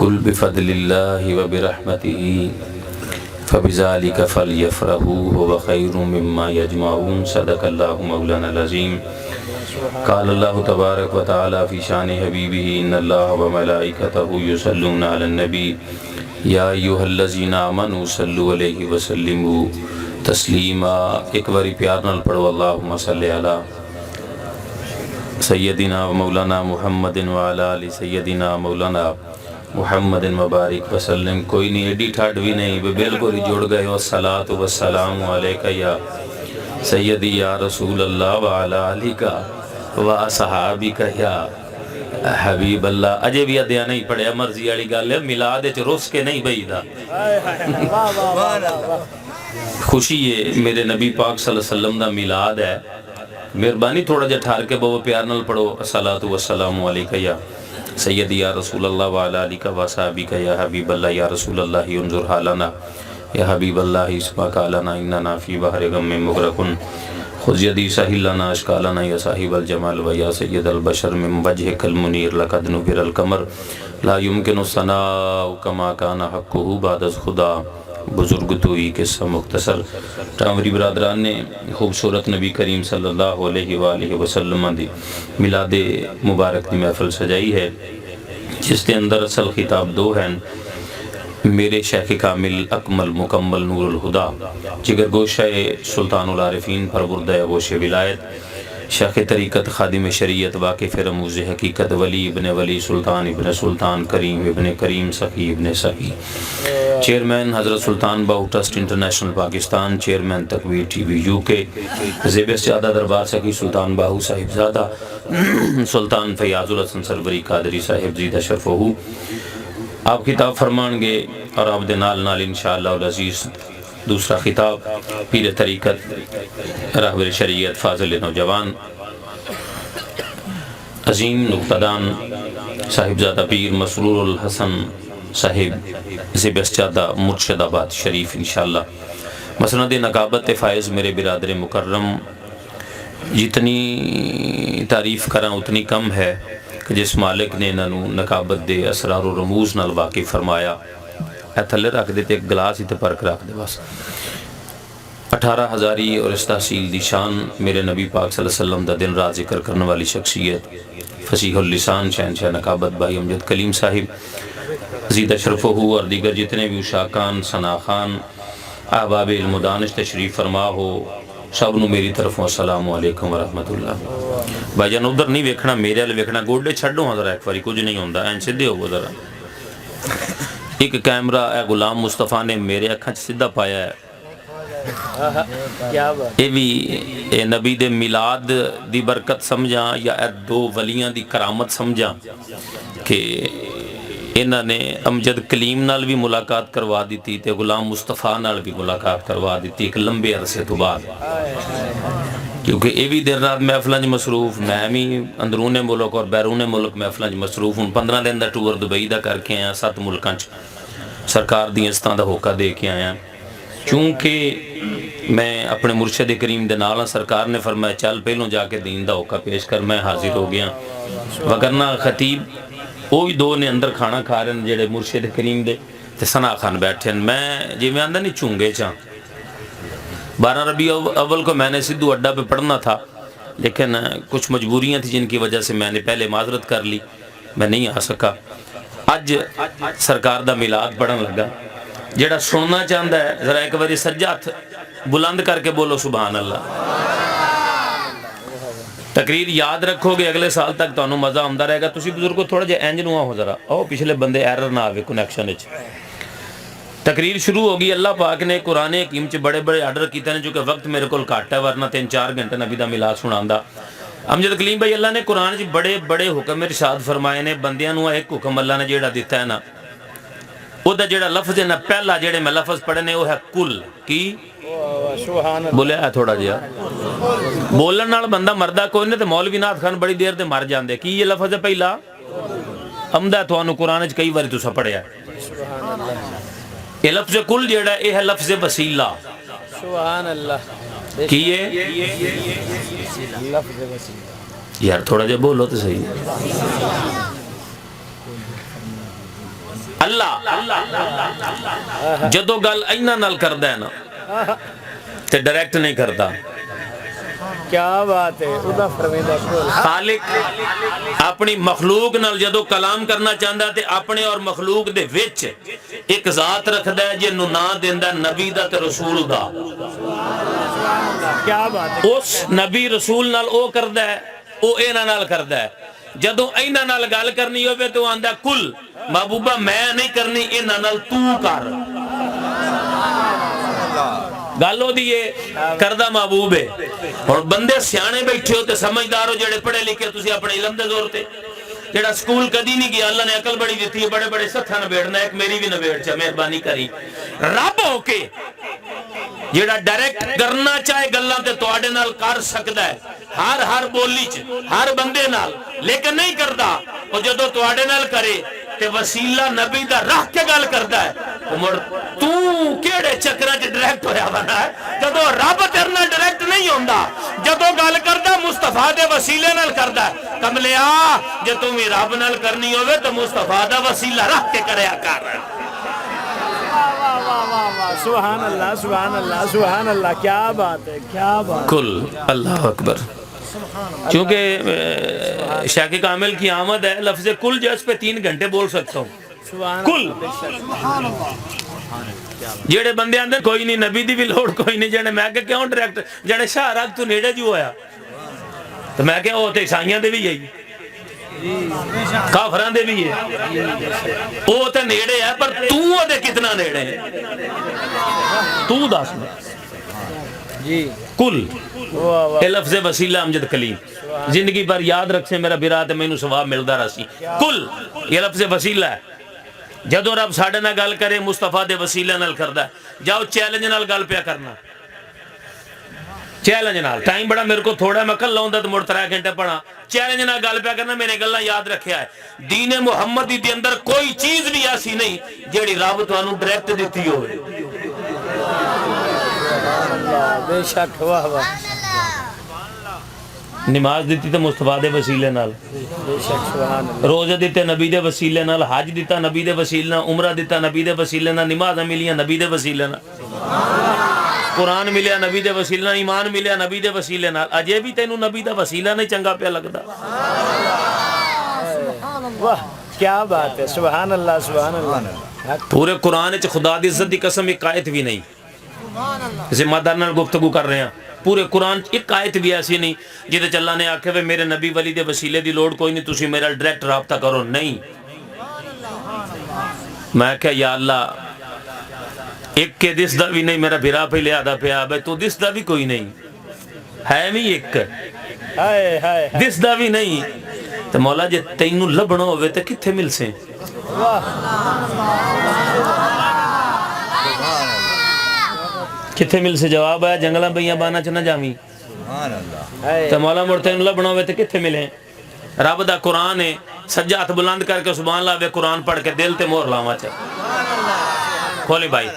قل بفضل اللہ وبرحمتہ فبذالک فلیفرحوا هو خیر مما یجمعون صدق اللہ مولانا العظیم قال اللہ تبارک و تعالی فی شان حبیبہ ان اللہ وملائکتہ یصلون علی النبی یا ایھا الذین آمنوا صلوا علیہ وسلموا تسلیما۔ ایک باری پیار نال پڑھو اللہم صلی علی سیدنا و مولانا محمد وعلی آل سیدنا مولانا محمد مبارک وسلم۔ کوئی نہیں ایڈی ٹھاڈ بھی نہیں، بالکل ہی جڑ گئے ہو۔ الصلاۃ والسلام علیکہ یا سیدی یا رسول اللہ وعلی آلک و اصحابک یا حبیب اللہ۔ اجے بھی ادیا نہیں پڑھیا، مرضی والی گل ہے، میلاد وچ رس کے نہیں بھیجدا۔ خوشی ہے میرے نبی پاک صلی اللہ علیہ وسلم دا میلاد ہے، مہربانی تھوڑا جا ٹھار کے بہت پیار نال پڑھو الصلاۃ والسلام علیکہ یا سیدی یا رسول اللہ وعلی آلک و اصحابک یا حبیب اللہ یا رسول اللہ انظر حالنا یا حبیب اللہ اسمعک لنا اننا فی بحر غم مغرقون خذ یدی سہل لنا اشکالنا یا صاحب الجمال و یا سید البشر من وجہک المنیر لقد نبر القمر لا یمکن الثناء کما کان حقہ بعد از خدا۔ بزرگ توئی قصہ مختصر۔ ٹامری برادران نے خوبصورت نبی کریم صلی اللہ علیہ وآلہ وسلم دی میلاد مبارک دی محفل سجائی ہے، جس کے اندر اصل خطاب دو ہیں: میرے شیخ کامل اکمل مکمل نور الہدا جگر گوشہ سلطان العارفین پروردہ گوشہ ولایت شیخ طریقت خادم شریعت واقف رموز حقیقت ولی ابن ولی سلطان ابن سلطان کریم ابن کریم سخی ابن سخی، چیئرمین حضرت Sultan Bahu trust international Pakistan, chairman تقویر ٹی وی یو کے، زیب سیادہ دربار سخی سلطان باہو صاحب زادہ سلطان فیاض الحسن سروری قادری صاحب زیدہ شرفہ۔ آپ خطاب فرمان گے اور آپ دے نال نال انشاءاللہ العزیز دوسرا خطاب پیر طریقت راہبر شریعت فاضل نوجوان عظیم نقطدان صاحبزادہ پیر مسرور الحسن صاحب زیب سیادہ مرشد آباد شریف انشاءاللہ۔ مسند نقابت فائز میرے برادر مکرم، جتنی تعریف کراں اتنی کم ہے کہ جس مالک نے انہوں نقابت دے اسرار و رموز نال واقف فرمایا، اے تھلے رکھ دیتے ایک گلاس ہی تے پرک رکھ دے بس۔ 18 ہزاری اور اس تحصیل دی شان میرے نبی پاک صلی اللہ علیہ وسلم دا دن رات ذکر کرنے والی شخصیت فصیح اللسان شہنشاہ نقابت بھائی امجد کلیم صاحب زیدہ شرفہ اور دیگر جتنے بھی اشاکان ثناخان احباب علم و دانش تشریف فرما ہو، سب نو میری طرف السلام علیکم ورحمت اللہ۔ بھائی جان ادھر نہیں ویکھنا، میرے والے ویکھنا، گوڈے چھڈو ہاں ذرا ایک باری، کچھ نہیں ہوندا، این سیدھے ہوو ذرا۔ ایک کیمرہ اے غلام مصطفیٰ نے میرے اکھاں چ سیدھا پایا ہے، یہ بھی اے نبی دے میلاد دی برکت سمجھاں یا اے دو ولیاں دی کرامت سمجھاں کہ انہاں نے امجد کلیم نال بھی ملاقات کروا دیتی تے غلام مصطفیٰ نال بھی ملاقات کروا دیتی ایک لمبے عرصے تو بعد، کیونکہ یہ بھی دیر رات محفلیں مصروف، میں بھی اندرون ملک اور بیرون ملک محفلیں مصروف ہوں۔ 15 دن دا ٹور دبئی دا کر کے آیا، 7 ملکاں چ سرکار دی استاں دا ہوکا دے کے آیا، چونکہ میں اپنے مرشد کریم دے نال، سرکار نے فرمایا چل پہلوں جا کے دین دا ہوکا پیش کر، میں حاضر ہو گیا۔ وگرنہ خطیب وہ بھی دو نے اندر کھانا کھا رہے ہیں جڑے مرشد کریم دے تے ثنا خان بیٹھے ہیں، میں جی میں آندہ نہیں چونگے چاں۔ 12 ربیع اول کو میں نے سدھو اڈا پہ پڑھنا تھا، لیکن کچھ مجبوریاں تھیں جن کی وجہ سے میں نے پہلے معذرت کر لی، میں نہیں آ سکا۔ اج سرکار دا میلاد پڑھن لگا، جڑا سننا چاہتا ہے ذرا ایک باری سجا ہاتھ بلند کر کے بولو سبحان اللہ۔ تقریر یاد رکھو گے، اگلے سال تک تانوں مزہ آندا رہے گا۔ تسی بزرگو تھوڑا جہا انج نوا ہو ذرا، او پچھلے بندے ایرر نہ آوے کنیکشن وچ۔ تقریر شروع ہوگی، اللہ پاک نے قرآن حکیم چ بڑے بڑے آرڈر کیتے ہیں، جو کہ وقت میرے کول گھٹ ہے، ورنہ 3-4 گھنٹے نبی دا میلاد سناندا۔ امجد کلیم بھائی، اللہ نے قرآن چ بڑے بڑے حکم ارشاد فرمائے نے، بندیاں نو ایک حکم اللہ نے جیڑا دیتا ہے نا، او دا جیڑا لفظ ہے نا، پہلا جیڑے میں لفظ پڑھنے وہ ہے کل کی، بولے ہے تھوڑا جہا بولن نال بندہ مردہ کوئی نہیں، تے مولوی ناتھ خان بڑی دیر تے مر جاندے۔ کی یہ لفظ ہے پہلا؟ امدہ تھانوں قرآن چ کئی باری تساں پڑھیا ہے۔ یہ لفظ کل جیڑا ہے، یہ ہے لفظ وسیلہ۔ سبحان اللہ۔ کی یہ یار تھوڑا جہا بولو تو صحیح۔ اللہ جدو گل اینا نال کردا ہے نا تے ڈائریکٹ نہیں کرتا. کیا بات ہے. خدا فرمیندہ خالق اپنی مخلوق نال جدو کلام کرنا چاہتا تے اپنے اور مخلوق دے وچ ایک ذات رکھدا ہے جنوں نام دیندا نبی دا تے رسول دا. کیا بات ہے. اس نبی رسول نال او کردا ہے او انہاں نال کردا ہے. جدو انہاں نال گل کرنی ہوے تو آندا کل محبوبہ میں نہیں کرنی انہاں نال تو کر. گالو دیئے کردہ محبوب ہے. اور بندے سیانے بیٹھے ہوتے سمجھدار ہو جڑے پڑھے لکھے تسی اپنے علم دے زور تے جڑا سکول کدی نہیں گیا اللہ نے عقل بڑی دیتی ہے بڑے بڑے ستھا نبیڑنا ایک میری بھی نبیڑ چاہ مہربانی کری رب ہو کے جڑا ڈائریکٹ کرنا چاہے گلاں تے تواڈے نال کر سکدا ہے ہر بولی چ ہر بندے نال لیکن نہیں کردا. او جدوں تواڈے نال کرے تے وسیلہ نبی دا رکھ کے گل کردا ہے تو مڑ تو کیڑے چکراں چ ڈائریکٹ ہویا بنا ہے. جدوں رب تیرے نال ڈائریکٹ نہیں ہوندا جدوں گل کردا مصطفیٰ دے وسیلے نال کردا ہے. کملیا جے تو بھی رب نال کرنی ہوے تو مصطفیٰ دا وسیلہ رکھ کے کریا کر. سبحان اللہ سبحان اللہ سبحان اللہ. کیا بات ہے کیا بات. کل اللہ اکبر. چونکہ شاہ کامل کی آمد ہے لفظ کل جو اس پہ 3 گھنٹے بول سکتا ہوں. کل جیڑے بندے آندے کوئی نہیں نبی دی بھی لوڑ کوئی نہیں جانے میں کہ کیوں ڈائریکٹ جانے شاہ راگ تو نیڑے جو ہویا تو میں کہ وہ تے عیسائیاں دے بھی یہی کافران دے بھی ہے وہ تے نیڑے ہے پر تو دے کتنا نیڑے ہے تو داس میں جی. کل اے لفظ وسیلہ امجد کلیم زندگی پر یاد رکھ سے میرا برات میں انہوں ثواب ملدہ رسی. کل یہ لفظ وسیلہ ہے. جدو رب ساڑھے نہ گل کرے مصطفیٰ دے وسیلہ نال کردہ ہے. جاؤ چیلنج نال گل پیا کرنا چیلنج نال. ٹائم بڑا میرے کو تھوڑا ہے میں کل لاؤں دا تو مڑ 3 گھنٹے پڑھا. چیلنج نال گل پیا کرنا میرے گلہ یاد رکھیا ہے. دین محمدی دے اندر کوئی چیز بھی ایسی نہیں جیڑی رب تو انہوں ڈائریکٹ دیتی ہوئے. بے شک. واہ واہ. نماز دیتی تے مصطفیٰ دے وسیلے نال روزہ دیتے نبی دے وسیلے نال حج دیتا نبی دے وسیلے نال عمرہ دیتا نبی دے وسیلے نال نماز ملیاں نبی دے وسیلے نال قرآن ملیا نبی دے وسیلے نال ایمان ملیا نبی دے وسیلے نال. اجے بھی تینوں نبی دا وسیلہ نہیں چنگا پیا لگدا. واہ کیا بات ہے. سبحان اللہ سبحان اللہ. پورے قرآن وچ خدا دی عزت دی قسم ایک آیت بھی نہیں ذمہ دار نال گفتگو کر رہے ہیں پورے قرآن ایک آیت بھی ایسی نہیں جیدے چ اللہ نے آکھے وے میرے نبی ولی دے وسیلے دی لوڑ کوئی نہیں تسی میرا ڈائریکٹ رابطہ کرو. نہیں میں کہا یا اللہ ایک کے دس دا بھی نہیں میرا بھرا پہ لیا دا پیا بھائی تو دس دا بھی کوئی نہیں ہے بھی ایک دس دا بھی نہیں تو مولا جے تینوں لبنا ہوئے تو کتھے مل سے کتھے مل سے جواب آیا جنگلہ بھئیاں بانا چنا جامی تو مولا مرتے انہوں لبنا ہوئے تو کتھے ملیں. رب دا قرآن ہے سجا ہاتھ بلند کر کے سبحان اللہ وے قرآن پڑھ کے دل تے مور لاما چاہ کھولی بھائی.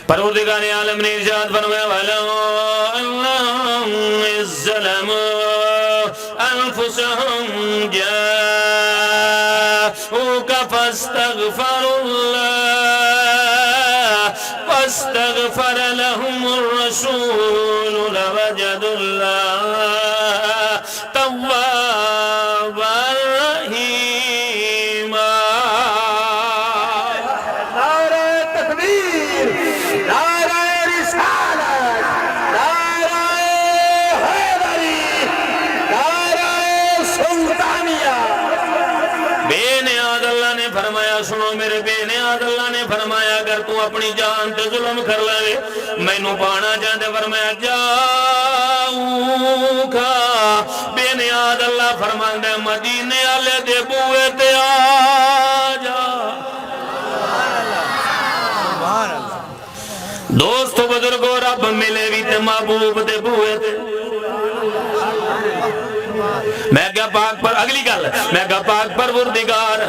پروردگار عالم نے ارشاد فرمایا وَلَوْ أَنَّهُمْ إِذ ظَّلَمُوا أَنفُسَهُمْ جَاءُوكَ فَاسْتَغْفَرُوا اللَّهَ واستغفر لهم الرسول لوجدوا الله توابا رحيما. نعرہ تکبیر نعرہ رسالت نعرہ حیدری نعرہ سلطانیہ. بے نیاز اللہ نے فرمایا سنو میرے بے نیاز اللہ نے فرمایا اگر تو اپنی جان تے ظلم کر لے میں نو پانا جاندے فرمایا جاؤں کا. بے نیاز اللہ فرماندے مدینے والے دے بوئے تے آ جا. دوستو بزرگو رب ملے بھی تے محبوب دے بوئے تے میں کیا پاک پر اگلی گل میں کیا پاک پروردگار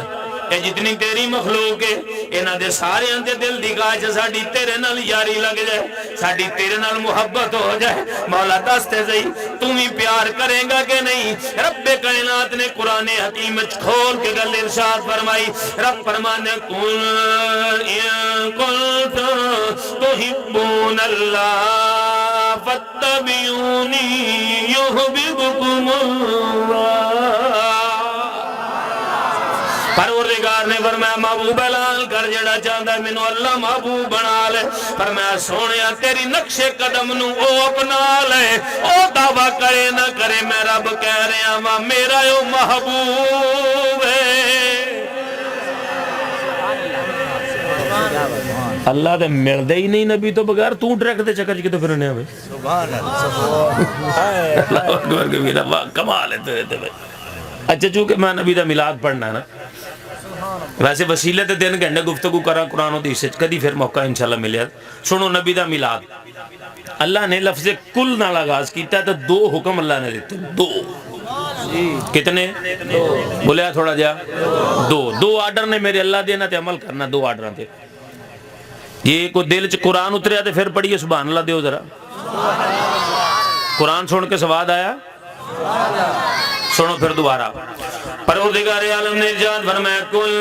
جتنی تیری مخلوق ہے انہاں دے سارے دے دل دی گاہ چ ساڈی تیرے نال یاری لگ جائے ساڈی تیرے نال محبت ہو جائے مولا دس تے صحیح تو بھی پیار کرے گا کہ نہیں رب کائنات نے قرآن حکیم کھول کے گل ارشاد فرمائی رب فرمانے قل ان کنتم تحبون اللہ فاتبعونی یحببکم اللہ پروردگار نے فرمایا محبوب اعلان کر جڑا چاہتا ہے مینوں اللہ محبوب بنا لے فرمایا سونیا تیری نقش قدم نو او اپنا لے او دعویٰ کرے نہ کرے میں رب کہہ رہا ہاں میرا او محبوب ہے اللہ دے ملدے ہی نہیں نبی تو بغیر تو ٹریک دے چکر کی تو پھرنے ہیں سبحان اللہ اکبر کبیرہ کمال ہے تیرے تے اچھا چونکہ میں نبی دا میلاد پڑھنا ہے نا ویسے وسیلے تے 3 گھنٹے گفتگو کرا قرآن و حدیث کدی پھر موقع انشاءاللہ ملے سنو نبی دا میلاد اللہ نے لفظ کل نال آغاز کیتا ہے تو 2 حکم اللہ نے دیتے 2 کتنے بولیا تھوڑا جا 2 آرڈر نے میرے اللہ دینا تے عمل کرنا 2 آرڈر تے یہ کوئی دل چ قرآن اتریا تے پھر پڑھیے سبحان اللہ دیو ذرا قرآن سن کے سواد آیا سنو پھر دوبارہ پروردگار عالم نے ارشاد فرمایا کل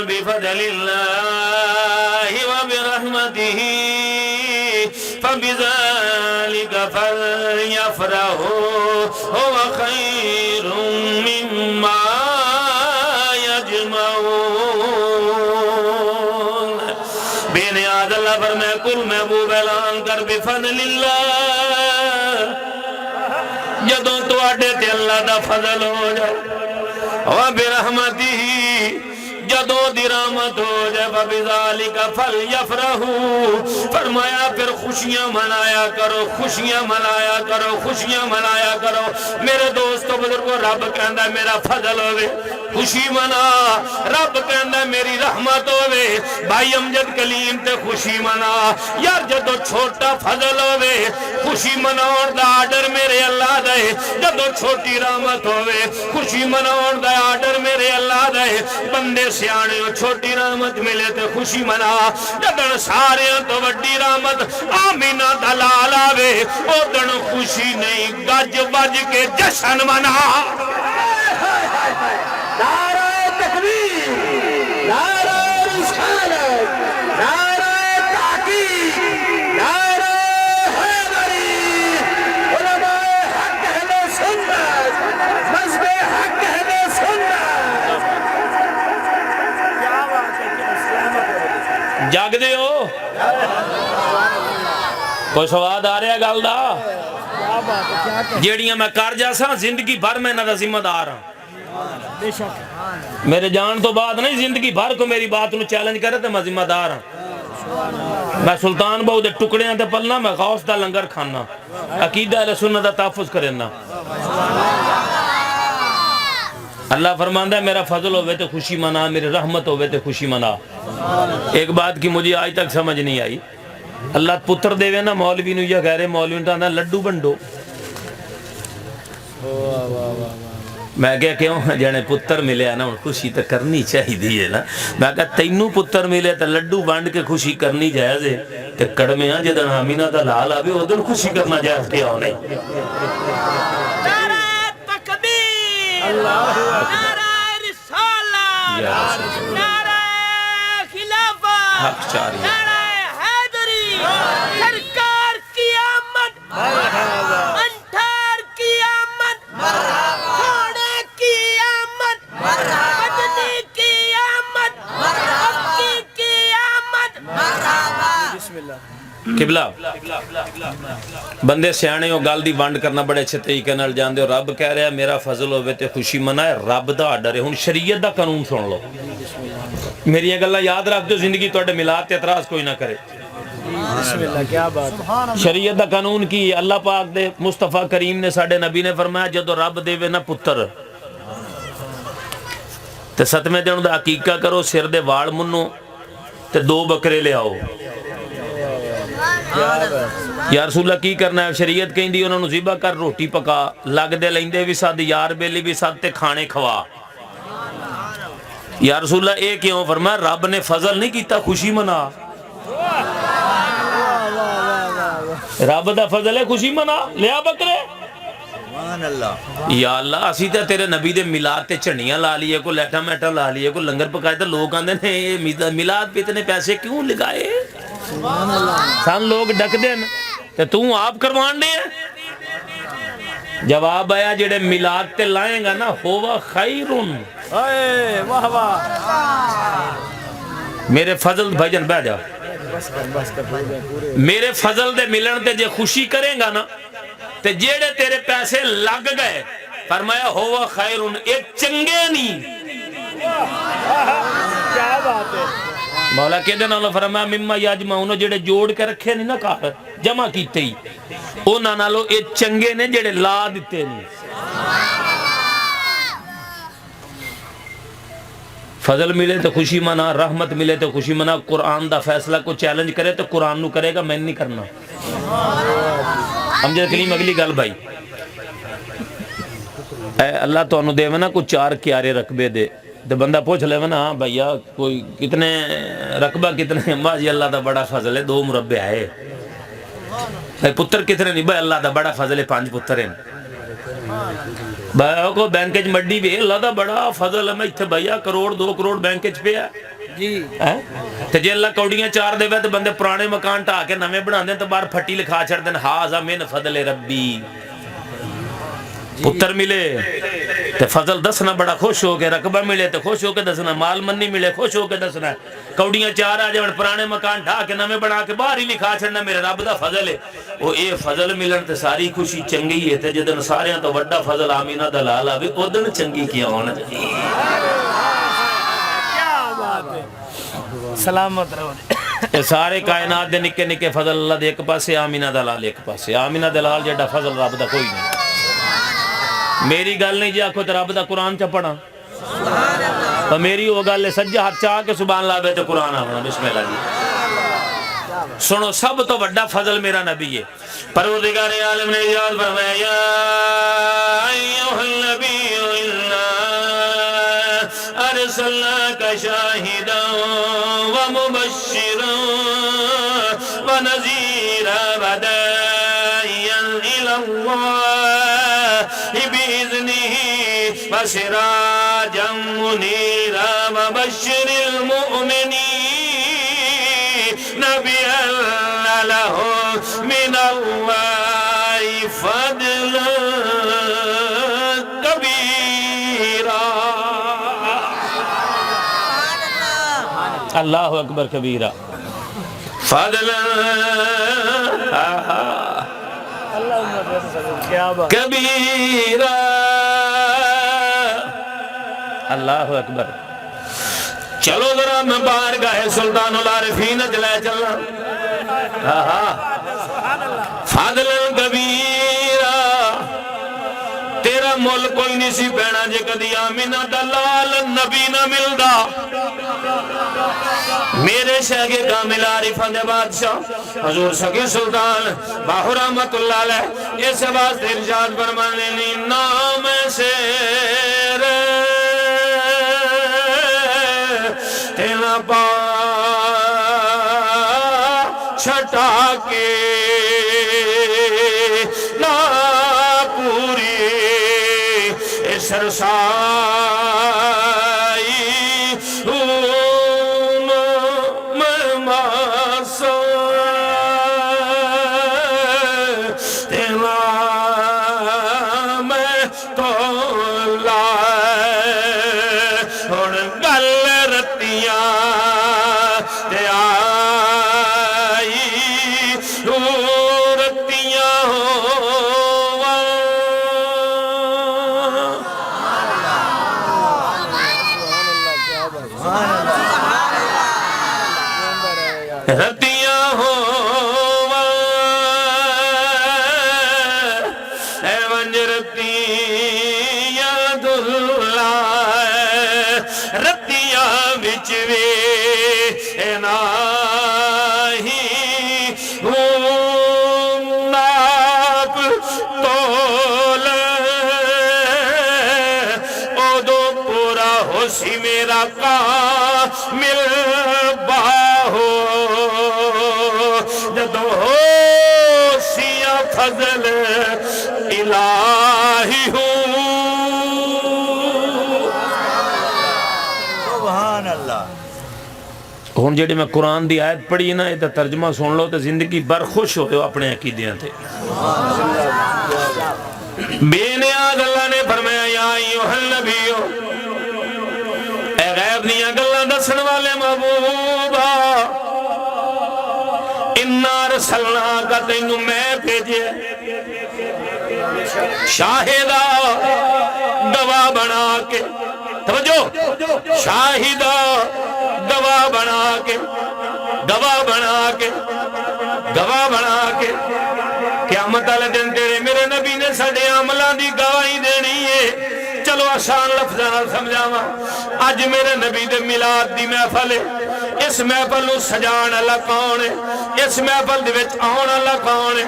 بفضل اللہ وبرحمتہ فبذلک فلیفرحوا هو خیر مما یجمعون بے نیاز اللہ فرمایا کل محبوب اعلان کر بفضل اللہ جدوں تو آڈے تے اللہ دا فضل ہو جائے وَبِرَحْمَتِهِ جدوں دی رحمت ہو جائے وَبِذَالِكَ فَلْيَفْرَحُوا فرمایا پھر خوشیاں منایا کرو خوشیاں منایا کرو خوشیاں منایا کرو میرے دوستو بزرگو رب کہندا ہے میرا فضل ہوئے خوشی منا رب کہندا ہے میری رحمت ہوئے بھائی امجد کلیم تے خوشی منا یار جدو چھوٹا فضل ہوئے خوشی مناؤن دا آرڈر میرے اللہ دے جدو چھوٹی رحمت ہوئے خوشی مناؤن دا آرڈر میرے اللہ دے بندے سیانے چھوٹی رحمت ملے تے خوشی منا جدن سارے تو وڈی رحمت آمینہ دلال آوے او دن خوشی نہیں گج بج کے جشن منا نعرہ تکبیر نعرہ رسالت نعرہ تحقیق نعرہ حیدری علماء حق اہل سنت مذہب حق اہل سنت جاگ دے ہو کوئی سواد آ رہا ہے گل دا جیڑیاں میں کر جاسا زندگی بھر میں نہ ذمہ دار ہوں میرے جان تو بعد نہیں زندگی بھر کو میری بات نو چیلنج کرے تو میں ذمہ دار ہوں میں سلطان بہو دے ٹکڑیاں تے پلنا میں غوث دا لنگر کھانا عقیدہ اہل سنت دا تحفظ کرنا اللہ فرماندہ ہے میرا فضل ہوئے تو خوشی منا میری رحمت ہوئے تو خوشی منا ایک بات کی مجھے آج تک سمجھ نہیں آئی اللہ پتر دے وے نا مولوی نو یا غیر مولوی نو لڈو بنڈو میں کہا کیوں جانے پتر ملے نا خوشی تو کرنی چاہی دیئے نا میں کہا تینوں پتر ملے تو لڈو بانڈ کے خوشی کرنی جائز ہے تو کڑمے ہاں جدن آمینہ دا لال آبے ادھر خوشی کرنا جائز کیا ہونے نعرہ تکبیر نعرہ رسالت نعرہ خلافت نعرہ حیدری سرکار کی آمد انٹھار کی آمد سونے کی آمد مدنی کی آمد مکی کی آمد بسم اللہ قبلہ بندے سیانے ہو گال دی بانڈ کرنا بڑے اچھے طریقے نال جان دے اور رب کہہ رہا ہے میرا فضل ہوئے تے خوشی منائے رب دا آڈر ہے ہن شریعت دا قانون سن لو میری یہ گلہ یاد رکھ دو زندگی توڑے ملاد تے اعتراض کوئی نہ کرے بسم اللہ کیا بات شریعت دا قانون کی اللہ پاک دے مصطفیٰ کریم نے ساڑھے نبی نے فرمایا جدو رب دے وے نا پتر تے ستمے دے انہوں دا عقیقہ کرو سر دے وال منو تے 2 بکرے لے آؤ یا رسول اللہ کی کرنا ہے شریعت کہیں دی انہوں نے ذبح کر روٹی پکا لگ دے لیندے بھی ساتھ یار بیلی بھی ساتھ تے کھانے کھوا یا رسول اللہ اے کیوں؟ فرمایا رب نے فضل نہیں کیتا خوشی منا، رب دا فضل ہے خوشی منا، لیا بکرے۔ یا اللہ اسی تے تیرے نبی دے میلاد تے جھنڈیاں لا لیے، کو لیٹا میٹا لا لیے، کو لنگر پکائے، تے لوگ آندے نے میلاد پہ اتنے پیسے کیوں لگائے؟ سان لوگ ڈک دین تے تو آپ کروان دے ہیں۔ جواب آیا جڑے میلاد تے لائیں گا نا ہوا خیرن، واہ واہ، میرے فضل بھائی جان بہ جا، میرے فضل دے ملن تے جے خوشی کریں گا نا تے جیڑے تیرے پیسے لگ گئے، فرمایا ہوا خیرن، ایک چنگے نہیں۔ کیا بات ہے۔ مولا کہہ دینا اللہ فرمایا مما یجمعون، جڑے جوڑ کے رکھے نہیں نا کافر جمع کیتے ہی اونا نالو اے چنگے نے جڑے لا دیتے نہیں۔ فضل ملے تو خوشی منا، رحمت ملے تو خوشی منا۔ قرآن دا فیصلہ کو چیلنج کرے تو قرآن نو کرے گا، میں نہیں کرنا۔ ہم جب کلیم اگلی گل بھائی، اے اللہ تو انو دے ونا کو 4 کیارے رقبے دے، تو بندہ پوچھ لے ونا ہاں بھائیا کوئی کتنے رقبہ کتنے؟ بھائی اللہ دا بڑا فضل ہے 2 مربع ہے۔ پتر کتنے نہیں؟ بھائی اللہ دا بڑا فضل ہے 5 پتر ہیں۔ بھائی کو بینکج مڈی بھی اللہ دا بڑا فضل ہے، میں اتھے بھائیا کروڑ 2 کروڑ بینکج پہ ہے جی۔ تو جے اللہ کوڑیاں 4 دے وے تو بندے پرانے مکان ٹھا کے نویں بنا دیں تو باہر پھٹی لکھا چھڑ دیں ہاذا من فضل ربی۔ پتر ملے تو فضل دسنا بڑا خوش ہو کے، رقبہ ملے تو خوش ہو کے دسنا، مال منی ملے خوش ہو کے دسنا، کوڑیاں 4 آ جائیں پرانے مکان ٹھا کے نویں بنا کے باہر ہی لکھا چھڑنا میرے رب دا فضل ہے۔ وہ اے فضل ملن تے ساری خوشی چنگی ہے، تے جدن سارے تو وڈا فضل آمینہ دا لال آوے اودن چنگی کیا ہونا چاہیے۔ کیا بات ہے، سلامت رہو۔ یہ سارے کائنات دے نکے نکے فضل اللہ دے ایک پاسے، آمینہ دا لال ایک پاسے۔ آمینہ دا لال جڑا فضل رب دا کوئی نہیں۔ میری گل نہیں جی آکھو تو رب دا قرآن چا پڑھا، تو میری وہ گل ہے سجا ہاتھ چاہ کے سبحان اللہ بے تو قرآن آنا۔ بسم اللہ جی سنو، سب تو بڑا فضل میرا نبی ہے۔ پروردگار عالم نے یاد فرمایا یا ایھا النبی انا ارسلناک شاہدا ومبشرا ونذیرا وداعیا الی اللہ بإذنہ وسراجا منیرا وبشر المؤمنین بأن لهم من اللہ فضلا کبیرا۔ اللہ اکبر کبیرا، فضلا کبیرا، اللہ اکبر۔ چلو ذرا میں بارگاہ سلطان العارفین چلے چلنا، فضل کبیرا، تیرا مول کوئی نہیں سی پینا جے کدی آمینہ دلال نبی نہ ملدا۔ میرے شہگے کامل عارفان دے بادشاہ حضور سکی سلطان باہو رحمت اللہ علیہ اس واسطے ارشاد فرمانے لی نام سے تینا پا چھٹا کے نا پوری سرسائی رتیاں ہو ونج رتیاں دھلا رتیاں بچ وے ناہی ناپ تول او دو پورا ہو سی میرا کا تو ہو سیا فضل الہی ہوں. سبحان اللہ. ہوں جی میں قرآن دی آیت پڑھی نا یہ ترجمہ سن لو تو زندگی بر خوش ہو اپنے عقیدیاں تے. بے نیاز اللہ نے فرمایا یا ایھا النبی اے غیب دیاں گلاں دسن والے محبوبا انا ارسلناک تینوں میں بھیجے شاہدہ گواہ بنا کے. توجہ شاہدہ گواہ بنا کے گواہ بنا کے گواہ بنا کے قیامت والے دن تیرے میرے نبی نے ساڈے عملاں دی گواہی دینی ہے. چلو آسان لفظاں نال سمجھاواں. اج میرے نبی دے میلاد دی محفل ہے. اس محفل نو سجان والا کون ہے؟ اس محفل دے وچ آن والا کون ہے؟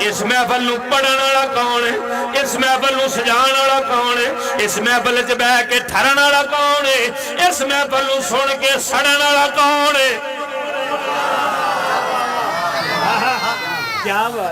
اس محفل نو پڑھن والا کون ہے؟ اس محفل نو سجان والا کون ہے؟ اس محفل وچ بیٹھ کے ٹھرن والا کون ہے؟ اس محفل نو سن کے سڑن والا کون ہے؟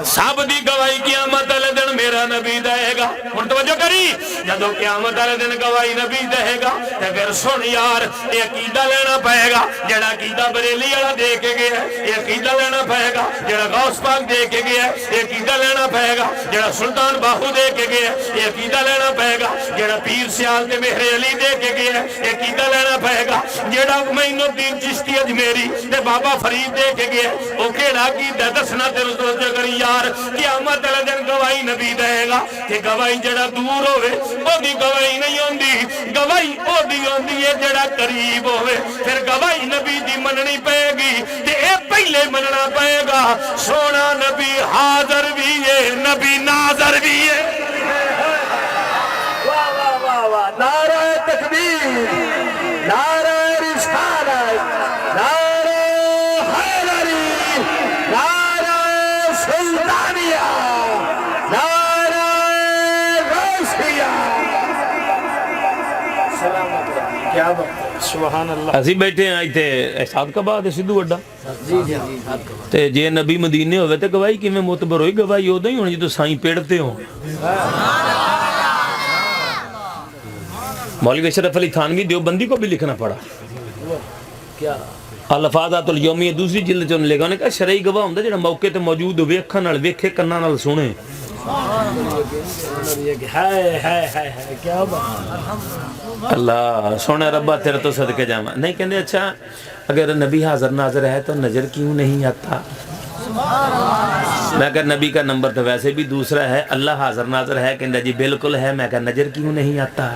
سب دی گواہی قیامت والے دن میرا نبی دے گا. ہن توجہ کری جدوں قیامت والے دن گواہی نبی دے گا تے پھر سن یار یہ عقیدہ لینا پائے گا جڑا عقیدہ بریلی والا دے کے گیا ہے. یہ عقیدہ لینا پائے گا جڑا غوث پاک دے کے گیا ہے. یہ عقیدہ لینا پائے گا جڑا سلطان باہو دے کے گیا ہے. یہ عقیدہ لینا پائے گا جڑا پیر سیال تے مہر علی دے کے گیا ہے. یہ عقیدہ لینا پائے گا جڑا معین الدین چشتی اجمیری تے بابا فرید دے کے گیا ہے. او کیڑا عقیدہ دسنا تے کری یار قیامت والے دن گواہی نبی دے گا کہ گواہی جڑا دور ہوئے او دی گواہی نہیں ہوندی. گواہی او دی ہوندی ہے جڑا قریب ہوئے. پھر گواہی نبی دی مننی پائے گی تے اے پہلے مننا پائے گا سونا نبی حاضر بھی ہے نبی ناظر بھی ہے. واہ واہ واہ واہ. نعرہ تکبیر، نعرہ رسالت، نعرہ حیدری، نعرہ سلطانیہ، نعرہ غوثیہ. کیا بات. سبحان اللہ. اسی بیٹھے ہیں ایتھے احساد کا بعد سدھو اڈا جی جی تے جے نبی مدینے ہوئے تے گواہی کیویں معتبر ہوئی؟ گواہی اودوں ہی ہونی جدوں سائیں پیڑتے ہوں. مولوی اشرف علی تھانوی دیوبندی کو بھی لکھنا پڑا. کیا الفاظات الیومیہ دوسری جلد چوں لکھا. انہوں نے کہا شرعی گواہ ہوندا جڑا موقع تے موجود ہوئے اکھاں نال ویکھے کناں نال سنے. کیا بات. اللہ سونے ربا تیرے تو صدقے جاواں. نہیں کہندے اچھا اگر نبی حاضر ناظر ہے تو نظر کیوں نہیں آتا؟ میں کہا نبی کا نمبر تو ویسے بھی دوسرا ہے. اللہ حاضر ناظر ہے کہندہ جی بالکل ہے. میں کہا نظر کیوں نہیں آتا؟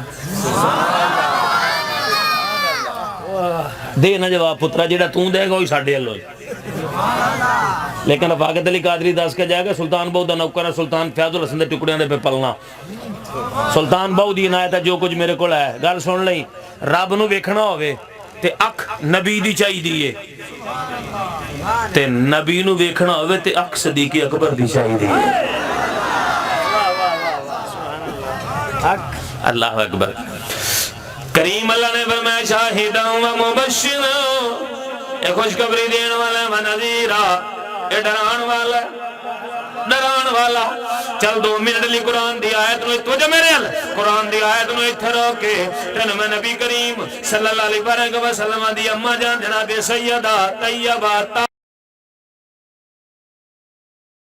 دے نا جواب پترا جڑا توں دے گا وہی ساڈے ال ہوئی. لیکن رفاقت علی قادری دس کے جائے گا سلطان بہو دا نوکر ہے سلطان فیاض الحسن دے ٹکڑیاں دے پہ پلنا. سلطان بہو دی عنایت ہے جو کچھ میرے کو ہے. گل سن لئی رب نو ویکھنا ہوئے تے اکھ نبی دی چاہی دیئے تے نبی نو ویکھنا ہوئے تے اکھ صدیق اکبر دی چاہی دیئے. اللہ اکبر. کریم اللہ نے فرمایا شاہداں و مبشراں اے خوشخبری دین والا و نذیرا اے ڈران والا ڈران والا. چل 2 منٹ لی قرآن دی آیت نو توجہ میرے ال قرآن دی آیت نو اتھے روکے تینوں میں نبی کریم صلی اللہ علیہ وسلم دی اماں جان جناب سیدہ طیبہ